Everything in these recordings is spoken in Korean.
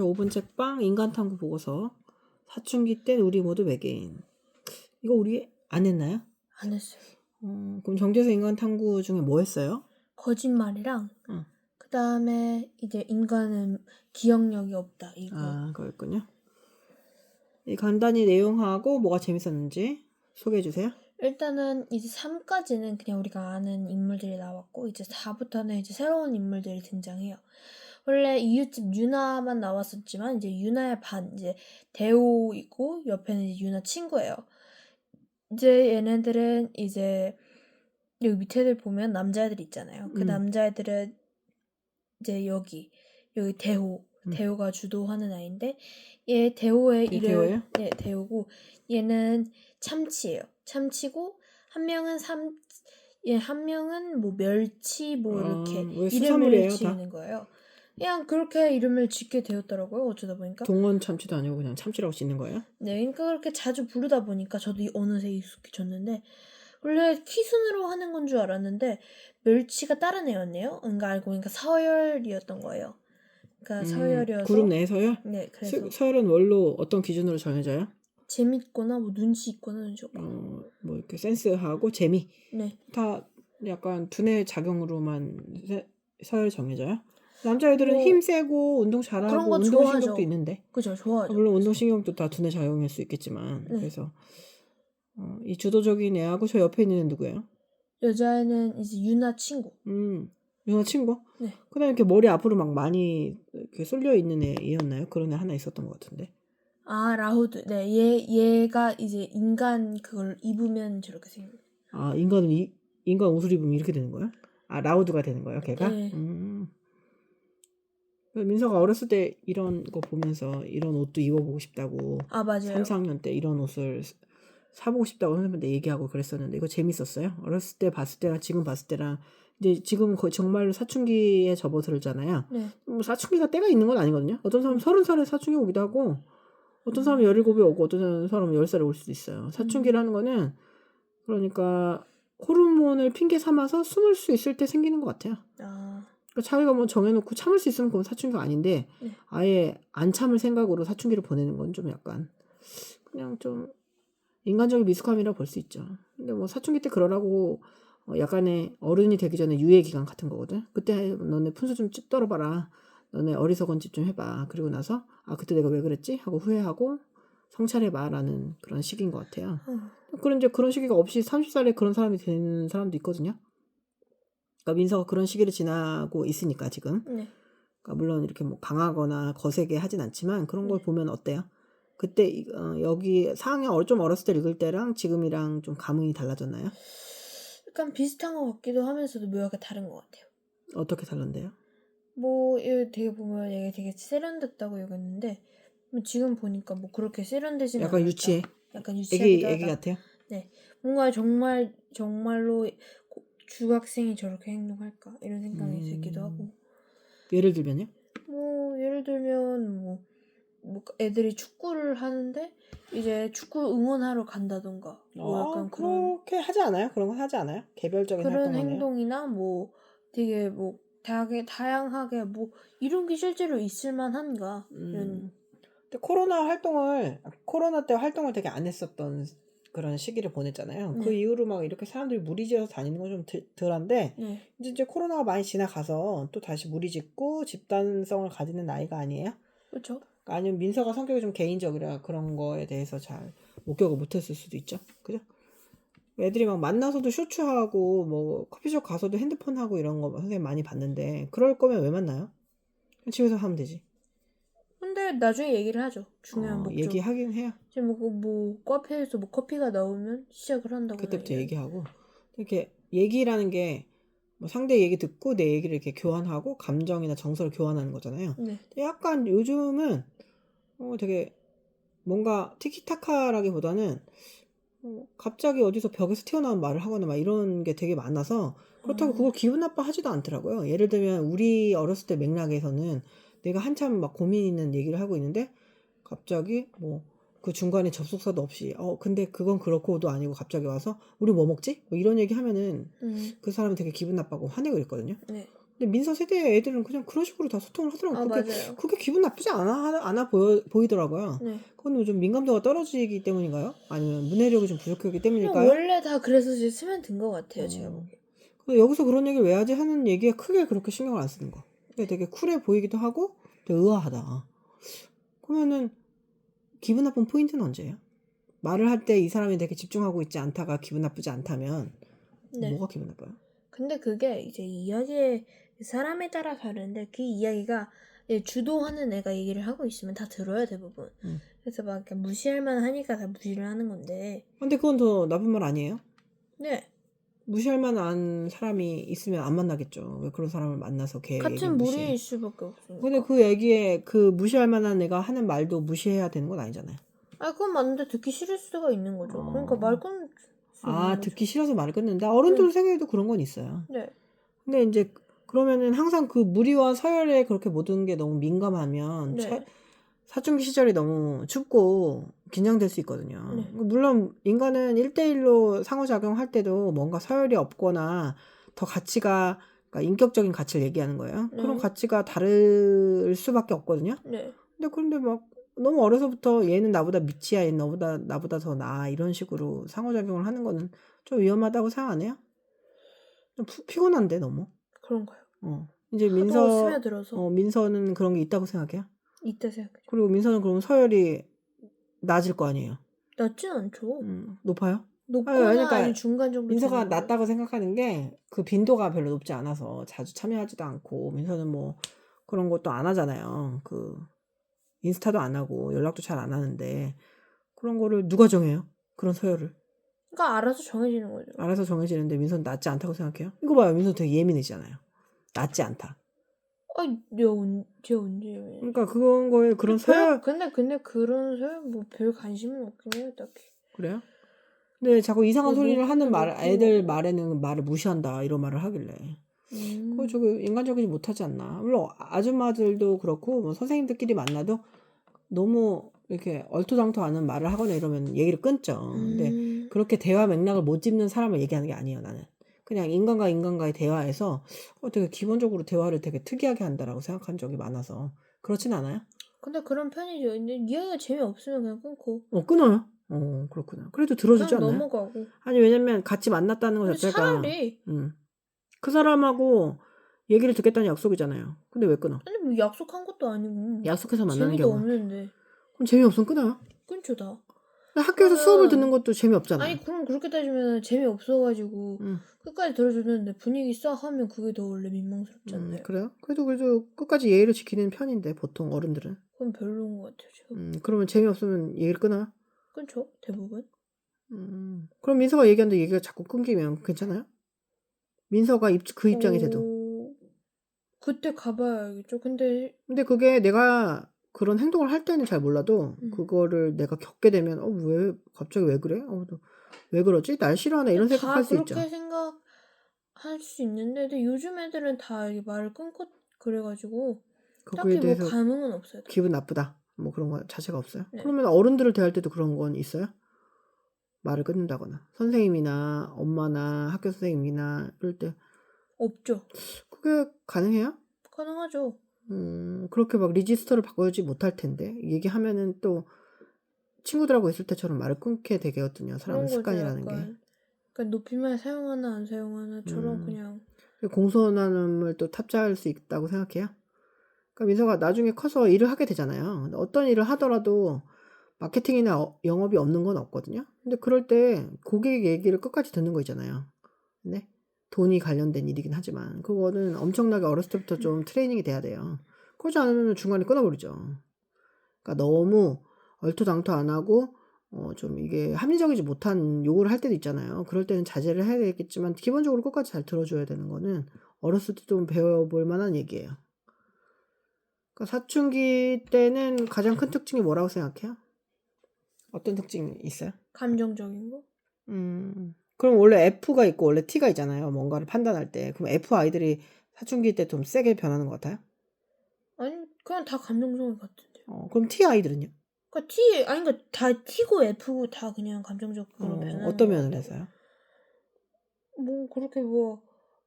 5분 책방 인간탐구 보고서 사춘기 땐 우리 모두 외계인. 이거 우리 안 했나요? 안 했어요. 그럼 정제수 인간탐구 중에 뭐 했어요? 거짓말이랑 응. 그 다음에 이제 인간은 기억력이 없다 이거. 그랬군요. 이 간단히 내용하고 뭐가 재밌었는지 소개해 주세요. 일단은 이제 3까지는 그냥 우리가 아는 인물들이 나왔고 이제 4부터는 이제 새로운 인물들이 등장해요. 원래 이웃집 유나만 나왔었지만 이제 유나의 반 이제 대호이고 옆에는 이제 유나 친구예요. 이제 얘네들은 이제 여기 밑에들 보면 남자애들 있잖아요. 그 남자애들은 이제 여기 대호가 주도하는 아이인데 얘 대호의 이름 대호예요? 네 대호고 얘는 참치예요. 참치고 한 명은 뭐 멸치 뭐 이렇게 왜 이름을 수산물이에요, 지으는 거예요. 그냥 그렇게 이름을 짓게 되었더라고요. 어쩌다 보니까. 동원 참치도 아니고 그냥 참치라고 짓는 거예요? 네, 그러니까 그렇게 자주 부르다 보니까 저도 어느새 익숙해졌는데 원래 키순으로 하는 건 줄 알았는데 멸치가 다른 애였네요. 그러니까 알고 보니까 서열이었던 거예요. 그러니까 서열이어서 그룹 내 서열? 네, 그래서 서열은 뭘로 어떤 기준으로 정해져요? 재밌거나 뭐 눈치 있거나 눈치 없고. 뭐 이렇게 센스하고 재미 네. 다 약간 두뇌 작용으로만 서열 정해져요? 남자애들은 뭐 힘 세고 운동 그런 잘하고 거 운동신경도 좋아하죠. 있는데 그죠, 좋아하죠. 물론 운동신경도 다 두뇌 작용일 수 있겠지만 네. 그래서 이 주도적인 애하고 저 옆에 있는 애 누구예요? 여자애는 이제 유나 친구. 유나 친구? 네. 그다음에 이렇게 머리 앞으로 막 많이 이렇게 쏠려 있는 애였나요? 그런 애 하나 있었던 것 같은데. 라우드. 네, 얘가 이제 인간 그걸 입으면 저렇게 생겨. 인간 옷을 입으면 이렇게 되는 거야? 라우드가 되는 거예요, 걔가? 네. 민서가 어렸을 때 이런 거 보면서 이런 옷도 입어보고 싶다고 맞아요. 3, 4학년 때 이런 옷을 사보고 싶다고 선생님한테 얘기하고 그랬었는데 이거 재밌었어요? 어렸을 때 봤을 때랑 지금 봤을 때랑 이제 지금 거의 정말로 사춘기에 접어들잖아요. 네. 뭐 사춘기가 때가 있는 건 아니거든요. 어떤 사람은 30살에 사춘기 오기도 하고 어떤 사람은 17에 오고 어떤 사람은 10살에 올 수도 있어요. 사춘기라는 거는 그러니까 호르몬을 핑계 삼아서 숨을 수 있을 때 생기는 것 같아요. 그러니까 자기가 뭐 정해놓고 참을 수 있으면 그건 사춘기가 아닌데 네. 아예 안 참을 생각으로 사춘기를 보내는 건 좀 약간 그냥 좀 인간적인 미숙함이라 볼 수 있죠. 근데 뭐 사춘기 때 그러라고 약간의 어른이 되기 전에 유예 기간 같은 거거든. 그때 너네 푼수 좀 떨어봐라. 너네 어리석은 짓 좀 해봐. 그리고 나서 그때 내가 왜 그랬지? 하고 후회하고 성찰해봐라는 그런 시기인 것 같아요. 그런 이제 그런 시기가 없이 30살에 그런 사람이 되는 사람도 있거든요. 그러니까 민서가 그런 시기를 지나고 있으니까 지금. 네. 그러니까 물론 이렇게 뭐 강하거나 거세게 하진 않지만 그런 걸 네. 보면 어때요? 그때 여기 4학년 좀 어렸을 때 읽을 때랑 지금이랑 좀 감흥이 달라졌나요? 약간 비슷한 것 같기도 하면서도 묘하게 다른 것 같아요. 어떻게 달랐대요? 뭐 얘 되게 보면 얘가 되게 세련됐다고 여겼는데 지금 보니까 뭐 그렇게 세련되진 않았다. 약간 유치해? 약간 유치하기도 애기 하다. 같아요? 네. 뭔가 정말로 중학생이 저렇게 행동할까 이런 생각이 들기도 하고. 예를 들면요? 뭐 예를 들면 뭐 애들이 축구를 하는데 이제 축구 응원하러 간다던가 뭐 약간 그렇게 하지 않아요? 그런 건 하지 않아요? 개별적인 그런 활동을 해요? 행동이나 뭐 되게 뭐 다양하게 뭐 이런 게 실제로 있을 만한가 이런. 근데 코로나 때 활동을 되게 안 했었던 그런 시기를 보냈잖아요. 네. 그 이후로 막 이렇게 사람들이 무리지어서 다니는 건 좀 덜한데 네. 이제 코로나가 많이 지나가서 또 다시 무리짓고 집단성을 가지는 나이가 아니에요? 그렇죠. 아니면 민서가 성격이 좀 개인적이라 그런 거에 대해서 잘 목격을 못했을 수도 있죠. 그죠? 애들이 막 만나서도 쇼츠하고 뭐 커피숍 가서도 핸드폰 하고 이런 거 선생님 많이 봤는데 그럴 거면 왜 만나요? 집에서 하면 되지. 근데 나중에 얘기를 하죠. 중요한 목적. 얘기하긴 해요. 지금 뭐 카페에서 뭐 커피가 나오면 시작을 한다고. 그때부터 얘기하고 이렇게 얘기라는 게 뭐 상대 얘기 듣고 내 얘기를 이렇게 교환하고 감정이나 정서를 교환하는 거잖아요. 네. 약간 요즘은 되게 뭔가 티키타카라기보다는 갑자기 어디서 벽에서 튀어나온 말을 하거나 막 이런 게 되게 많아서 그렇다고 그걸 기분 나빠하지도 않더라고요. 예를 들면 우리 어렸을 때 맥락에서는 내가 한참 막 고민 있는 얘기를 하고 있는데 갑자기 뭐 그 중간에 접속사도 없이 근데 그건 그렇고도 아니고 갑자기 와서 우리 뭐 먹지? 뭐 이런 얘기 하면은 그 사람은 되게 기분 나빠하고 화내고 그랬거든요. 네. 근데 민서 세대 애들은 그냥 그런 식으로 다 소통을 하더라고요. 그게, 맞아요. 그게 기분 나쁘지 않아 보이더라고요. 네. 그건 좀 민감도가 떨어지기 때문인가요? 아니면 문해력이 좀 부족하기 그냥 때문일까요? 원래 다 그래서 쓰면 된 것 같아요, 제가 어. 보기엔. 근데 여기서 그런 얘기를 왜 하지 하는 얘기가 크게 그렇게 신경을 안 쓰는 거. 근데 되게 쿨해 보이기도 하고 되게 의아하다. 그러면은 기분 나쁜 포인트는 언제예요? 말을 할 때 이 사람이 되게 집중하고 있지 않다가 기분 나쁘지 않다면 네. 뭐가 기분 나빠요? 근데 그게 이제 이야기의 사람에 따라 다른데 그 이야기가 주도하는 애가 얘기를 하고 있으면 다 들어요, 대부분. 그래서 막 이렇게 무시할 만하니까 다 무시를 하는 건데. 근데 그건 더 나쁜 말 아니에요? 네. 무시할 만한 사람이 있으면 안 만나겠죠. 왜 그런 사람을 만나서 걔 얘기 같은 무시해. 무리일 수밖에 없으니까. 근데 그 얘기에 그 무시할 만한 애가 하는 말도 무시해야 되는 건 아니잖아요. 그건 맞는데 듣기 싫을 수가 있는 거죠. 그러니까 말 끊을 수 있는 거죠. 듣기 싫어서 말을 끊는다? 어른들 생각에도 그런 건 있어요. 네. 근데 이제 그러면은 항상 그 무리와 서열에 그렇게 모든 게 너무 민감하면 네. 사춘기 시절이 너무 춥고 긴장될 수 있거든요. 네. 물론 인간은 1대1로 상호작용할 때도 뭔가 서열이 없거나 더 가치가, 그러니까 인격적인 가치를 얘기하는 거예요. 그런 네. 가치가 다를 수밖에 없거든요. 네. 근데 막 너무 어려서부터 얘는 나보다 밑이야, 얘는 나보다 더 나아, 이런 식으로 상호작용을 하는 거는 좀 위험하다고 생각 안 해요? 좀 피곤한데 너무. 그런가요? 이제 하도 스며들어서 민서는 그런 게 있다고 생각해요? 있다 생각해요. 그리고 민서는 그러면 서열이 낮을 거 아니에요? 낮진 않죠. 높아요? 높거나 그러니까 아니면 중간 정도 민서가 되는 거죠. 낮다고 생각하는 게 그 빈도가 별로 높지 않아서 자주 참여하지도 않고, 민서는 뭐 그런 것도 안 하잖아요. 그 인스타도 안 하고 연락도 잘 안 하는데 그런 거를 누가 정해요? 그런 서열을 그러니까 알아서 정해지는 거죠. 알아서 정해지는데 민서는 낮지 않다고 생각해요? 이거 봐요, 민서 되게 예민해지잖아요. 낮지 않다. 제가 언제 그러니까 그런 거에 그런 서열. 근데 그런 서열 뭐 별 관심은 없긴 해요, 딱히. 그래요? 근데 자꾸 이상한 뭐 소리를 하는 높은데 애들 높은 거. 말에는 말을 무시한다 이런 말을 하길래 그거 저거 인간적이지 못하지 않나. 물론 아줌마들도 그렇고 뭐 선생님들끼리 만나도 너무 이렇게 얼토당토하는 말을 하거나 이러면 얘기를 끊죠. 근데 그렇게 대화 맥락을 못 짚는 사람을 얘기하는 게 아니에요, 나는. 그냥 인간과 인간과의 대화에서 되게 기본적으로 대화를 되게 특이하게 한다라고 생각한 적이 많아서. 그렇진 않아요? 근데 그런 편이죠. 근데 이야기가 재미없으면 그냥 끊고 끊어요. 그렇구나. 그래도 들어주지 그냥 않나요? 넘어가고. 아니, 왜냐면 같이 만났다는 것 근데 자체가 차라리 그 사람하고 얘기를 듣겠다는 약속이잖아요. 근데 왜 끊어? 아니 뭐 약속한 것도 아니고 약속해서 만나는 재미도 경우. 없는데 그럼 재미없으면 끊어요. 끊죠 다. 근데 학교에서 수업을 듣는 그러면 것도 재미없잖아요. 아니 그럼 그렇게 따지면 재미없어가지고 끝까지 들어주는데 분위기 싹 하면 그게 더 원래 민망스럽지 않나요? 그래요? 그래도 끝까지 예의를 지키는 편인데 보통 어른들은. 그건 별로인 것 같아요 지금. 그러면 재미없으면 얘기를 끊어요? 끊죠 대부분. 그럼 민서가 얘기하는데 얘기가 자꾸 끊기면 괜찮아요? 민서가 그 입장이 돼도. 그때 가봐야 알겠죠. 근데 그게 내가 그런 행동을 할 때는 잘 몰라도 그거를 내가 겪게 되면 왜 갑자기 왜 그래? 왜 그러지? 날 싫어하나 이런 생각할 수 있죠. 다 그렇게 생각할 수 있는데 근데 요즘 애들은 다 이게 말을 끊고 그래가지고 거기에 딱히 뭐 대해서 감흥은 없어요. 기분 나쁘다. 뭐 그런 거 자체가 없어요. 네. 그러면 어른들을 대할 때도 그런 건 있어요? 말을 끊는다거나 선생님이나 엄마나 학교 선생님이나 이럴 때 없죠. 그게 가능해요? 가능하죠. 그렇게 막 리지스터를 바꾸지 못할 텐데 얘기하면은 또 친구들하고 있을 때처럼 말을 끊게 되거든요. 사람은 그런 거죠. 습관이라는 게. 약간 그러니까 높임말 사용하나 안 사용하나처럼 그냥 공손함을 또 탑재할 수 있다고 생각해요. 그러니까 민서가 나중에 커서 일을 하게 되잖아요. 근데 어떤 일을 하더라도 마케팅이나 영업이 없는 건 없거든요. 근데 그럴 때 고객 얘기를 끝까지 듣는 거 있잖아요. 네? 돈이 관련된 일이긴 하지만 그거는 엄청나게 어렸을 때부터 좀 트레이닝이 돼야 돼요. 그러지 않으면 중간에 끊어버리죠. 그러니까 너무 얼토당토 안 하고 좀 이게 합리적이지 못한 요구를 할 때도 있잖아요. 그럴 때는 자제를 해야 되겠지만 기본적으로 끝까지 잘 들어줘야 되는 거는 어렸을 때 좀 배워볼 만한 얘기예요. 그러니까 사춘기 때는 가장 큰 특징이 뭐라고 생각해요? 어떤 특징이 있어요? 감정적인 거? 그럼 원래 F가 있고 원래 T가 있잖아요. 뭔가를 판단할 때. 그럼 F 아이들이 사춘기 때 좀 세게 변하는 것 같아요? 아니 그냥 다 감정적인 것 같은데요. 그럼 T 아이들은요? 그러니까 다 T고 F고 다 그냥 감정적으로 변하는 어떤 것 면을 같다고. 해서요? 뭐 그렇게 뭐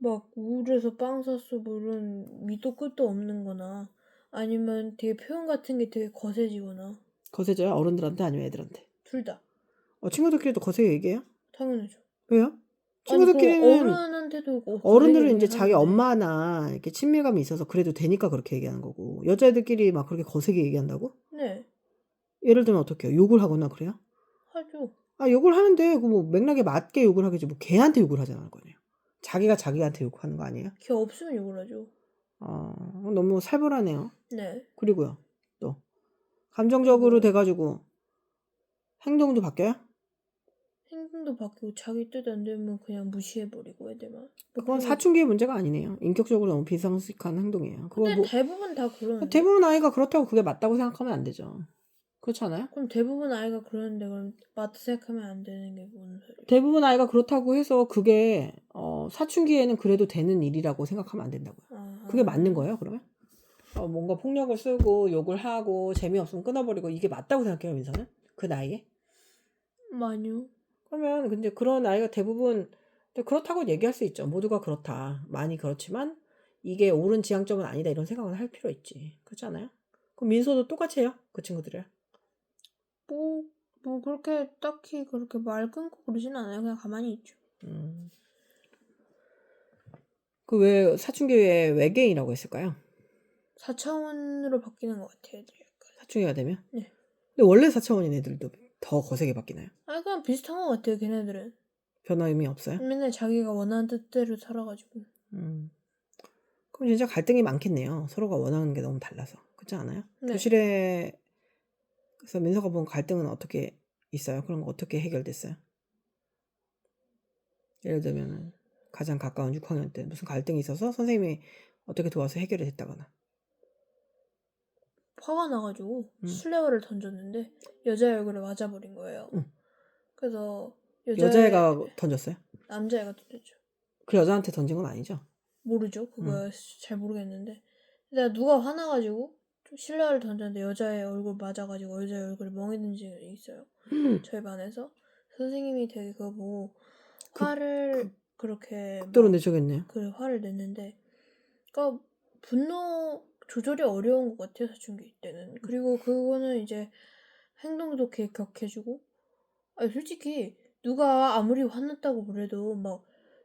막 우울해서 빵 샀어 뭐 이런 밑도 끝도 없는 거나 아니면 되게 표현 같은 게 되게 거세지거나 거세져요? 어른들한테 아니면 애들한테? 둘 다 친구들끼리도 거세게 얘기해요? 당연하죠. 왜요? 아니 그 친구들끼리는 어른한테도 거세게 어른들은 이제 자기 얘기하는데 엄마나 이렇게 친밀감이 있어서 그래도 되니까 그렇게 얘기하는 거고 여자애들끼리 막 그렇게 거세게 얘기한다고? 네 예를 들면 어떡해요? 욕을 하거나 그래요? 하죠. 욕을 하는데 그 뭐 맥락에 맞게 욕을 하겠지 뭐 걔한테 욕을 하지 않을 거 아니에요. 자기가 자기한테 욕하는 거 아니에요? 걔 없으면 욕을 하죠. 너무 살벌하네요. 네 그리고요. 또 감정적으로 뭐 돼가지고 행동도 바뀌어요? 행동도 바뀌고 자기 뜻 안 되면 그냥 무시해버리고 애들만 뭐 그건 그런 거. 사춘기의 문제가 아니네요. 인격적으로 너무 비상식한 행동이에요. 그거 근데 뭐 대부분 다 그러는데 대부분 아이가 그렇다고 그게 맞다고 생각하면 안 되죠. 그렇지 않아요? 그럼 대부분 아이가 그러는데 그럼 맞다 생각하면 안 되는 게 뭔 소리야. 대부분 아이가 그렇다고 해서 그게 사춘기에는 그래도 되는 일이라고 생각하면 안 된다고요. 그게 맞는 거예요, 그러면? 뭔가 폭력을 쓰고 욕을 하고 재미없으면 끊어버리고 이게 맞다고 생각해요, 민서는? 그 나이에? 아니요. 그러면 근데 그런 아이가 대부분 그렇다고 얘기할 수 있죠. 모두가 그렇다. 많이 그렇지만 이게 옳은 지향점은 아니다 이런 생각은 할 필요 있지. 그렇지 않아요? 그럼 민서도 똑같이 해요? 그 친구들이랑? 뭐 그렇게 딱히 그렇게 말 끊고 그러진 않아요. 그냥 가만히 있죠. 음. 그 왜 사춘기에 외계인이라고 했을까요? 4차원으로 바뀌는 것 같아요, 애들이 약간. 사춘기가 되면? 네. 근데 원래 4차원인 애들도 더 거세게 바뀌나요? 아니 그냥 비슷한 것 같아요, 걔네들은. 변화음이 없어요? 맨날 자기가 원하는 뜻대로 살아가지고. 음. 그럼 진짜 갈등이 많겠네요. 서로가 원하는 게 너무 달라서. 그렇지 않아요? 네. 교실에 그래서 민서가 본 갈등은 어떻게 있어요? 그런 거 어떻게 해결됐어요? 예를 들면 가장 가까운 6학년 때 무슨 갈등이 있어서 선생님이 어떻게 도와서 해결이 됐다거나. 화가 나가지고 음. 술래화를 던졌는데 여자 얼굴에 맞아버린 거예요. 응. 그래서 여자애가 던졌어요? 남자애가 던졌죠. 그 여자한테 던진 건 아니죠? 모르죠. 그거 잘 모르겠는데. 내가 누가 화나가지고 좀 실내화를 던졌는데 여자의 얼굴 맞아가지고 여자의 얼굴에 멍이 든 적이 있어요. 저희 반에서 선생님이 되게 그거 보고 화를 그렇게 극도로 막 내적했네요. 그 화를 냈는데, 그러니까 분노 조절이 어려운 것 같아요 사춘기 때는. 그리고 그거는 이제 행동도 격해지고. 아니 솔직히 누가 아무리 화났다고 그래도 막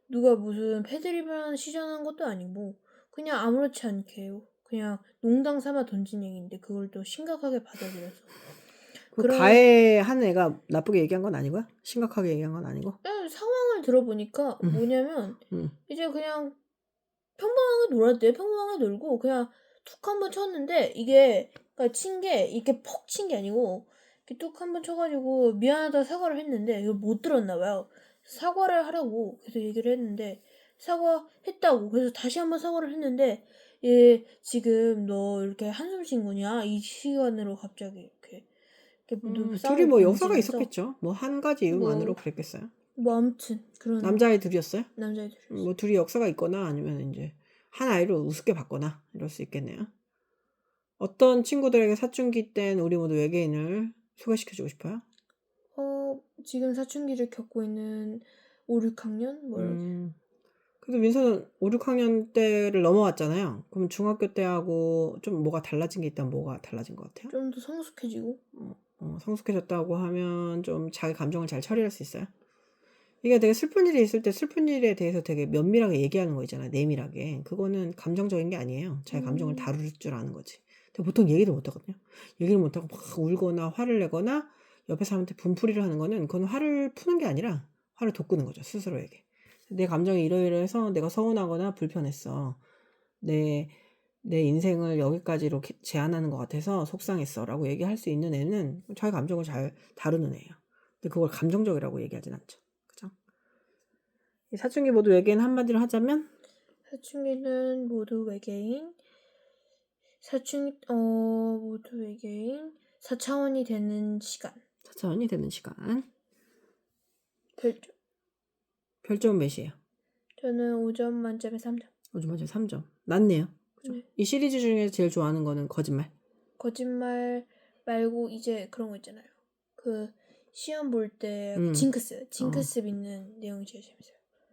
누가 무슨 패드립을 시전한 것도 아니고 그냥 아무렇지 않게 그냥 농담 삼아 던진 얘기인데 그걸 또 심각하게 받아들여서 그 그런 가해한 애가 나쁘게 얘기한 건 아니고요? 심각하게 얘기한 건 아니고? 상황을 들어보니까 음. 뭐냐면 음. 이제 그냥 평범하게 놀았대요. 평범하게 놀고 그냥 툭 한 번 쳤는데 이게 그러니까 친 게 이렇게 퍽 친 게 아니고 이렇게 뚝 한 번 쳐가지고 미안하다 사과를 했는데 이걸 못 들었나 봐요. 사과를 하라고 계속 얘기를 했는데 사과했다고 그래서 다시 한 번 사과를 했는데 얘 지금 너 이렇게 한숨 쉰 거냐 이 시간으로 갑자기 이렇게 둘이 싸움을 뭐 역사가 번지면서 있었겠죠. 뭐 한 가지 이유만으로 그랬겠어요. 뭐 아무튼 그런 남자애들이었어요? 남자애들이었어요. 뭐 둘이 역사가 있거나 아니면 이제 한 아이를 우습게 봤거나 이럴 수 있겠네요. 어떤 친구들에게 사춘기 땐 우리 모두 외계인을 소개시켜주고 싶어요? 지금 사춘기를 겪고 있는 5, 6학년 뭐 이렇게 그래도 민서는 5, 6학년 때를 넘어왔잖아요. 그럼 중학교 때하고 좀 뭐가 달라진 게 있다면 뭐가 달라진 것 같아요? 좀 더 성숙해지고. 성숙해졌다고 하면 좀 자기 감정을 잘 처리할 수 있어요? 이게 되게 슬픈 일이 있을 때 슬픈 일에 대해서 되게 면밀하게 얘기하는 거 있잖아요. 내밀하게. 그거는 감정적인 게 아니에요. 자기 감정을 다룰 줄 아는 거지. 근데 보통 얘기를 못 하거든요. 얘기를 못 하고 막 울거나 화를 내거나 옆에 사람한테 분풀이를 하는 거는 그건 화를 푸는 게 아니라 화를 돋구는 거죠. 스스로에게. 내 감정이 이러이러해서 내가 서운하거나 불편했어. 내 인생을 여기까지로 제한하는 것 같아서 속상했어. 라고 얘기할 수 있는 애는 자기 감정을 잘 다루는 애예요. 근데 그걸 감정적이라고 얘기하진 않죠. 그죠? 이 사춘기 모두 외계인 한마디로 하자면 사춘기는 모두 외계인. 모두 외계인. 4차원이 되는 시간. 4차원이 되는 시간. 별점. 별점은 몇이에요? 저는 5점 만점에 3점. 5점 만점에 3점. 낮네요. 그죠? 네. 이 시리즈 중에 제일 좋아하는 거는 거짓말. 거짓말 말고 이제 그런 거 있잖아요. 그 시험 볼 때 징크스 믿는 내용이 제일 재밌어요.